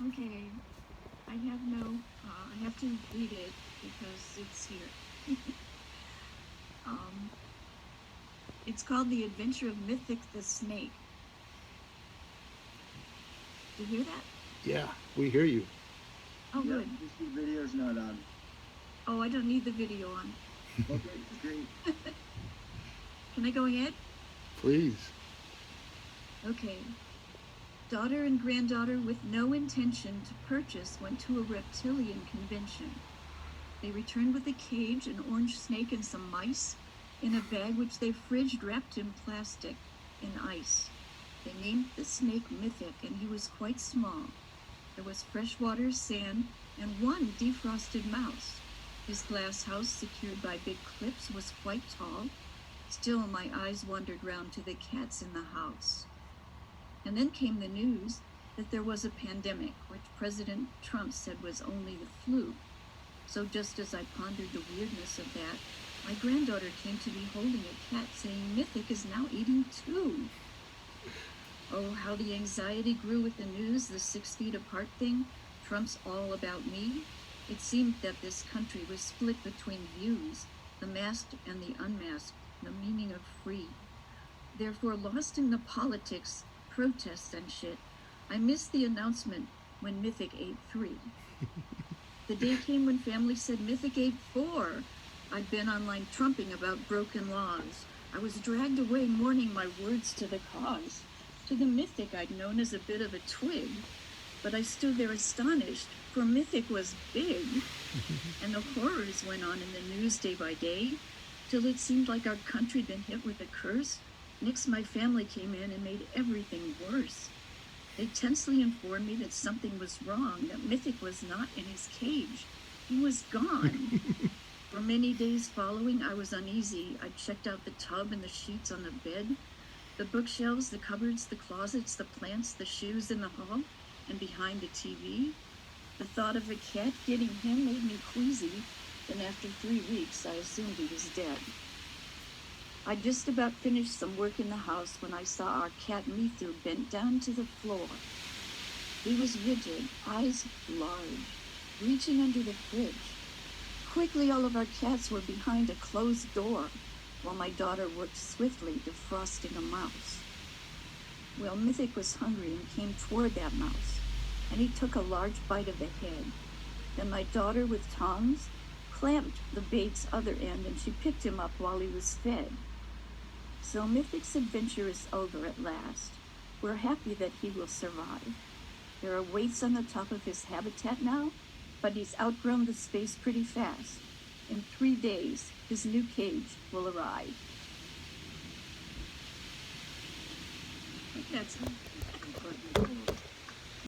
Okay, I have no, I have to read it because it's here. um, it's called The Adventure of Mythic the Snake. Did you hear that? Yeah, we hear you. Oh, Yep, good. just the video's not on. Oh, I don't need the video on. Okay, great. Can I go ahead? Please. Okay. Daughter and granddaughter, with no intention to purchase, went to a reptilian convention. They returned with a cage, an orange snake, and some mice in a bag which they fridged wrapped in plastic in ice. They named the snake Mythic, and he was quite small. There was fresh water, sand, and one defrosted mouse. His glass house, secured by big clips, was quite tall. Still, my eyes wandered round to the cats in the house. And then came the news that there was a pandemic, which President Trump said was only the flu. So just as I pondered the weirdness of that, my granddaughter came to me holding a cat, saying Mythic is now eating too. Oh, how the anxiety grew with the news, the 6 feet apart thing, Trump's all about me. It seemed that this country was split between views, the masked and the unmasked, the meaning of free. Therefore, lost in the politics, protests, and shit, I missed the announcement when Mythic ate 3. The day came when family said Mythic ate 4. I'd been online trumping about broken laws. I was dragged away mourning my words to the cause. To the Mythic I'd known as a bit of a twig, but I stood there astonished, for Mythic was big. And the horrors went on in the news day by day, till it seemed like our country'd been hit with a curse. Next, my family came in and made everything worse. They tensely informed me that something was wrong, that Mythic was not in his cage. He was gone. For many days following, I was uneasy. I checked out the tub and the sheets on the bed, the bookshelves, the cupboards, the closets, the plants, the shoes in the hall, and behind the TV. The thought of a cat getting him made me queasy. Then after 3 weeks, I assumed he was dead. I'd just about finished some work in the house when I saw our cat Mythic bent down to the floor. He was rigid, eyes large, reaching under the fridge. Quickly, all of our cats were behind a closed door, while my daughter worked swiftly defrosting a mouse. Well, Mythic was hungry and came toward that mouse, and he took a large bite of the head. Then my daughter, with tongs, clamped the bait's other end, and she picked him up while he was fed. So Mythic's adventure is over at last. We're happy that he will survive. There are weights on the top of his habitat now, but he's outgrown the space pretty fast. In 3 days, his new cage will arrive. That's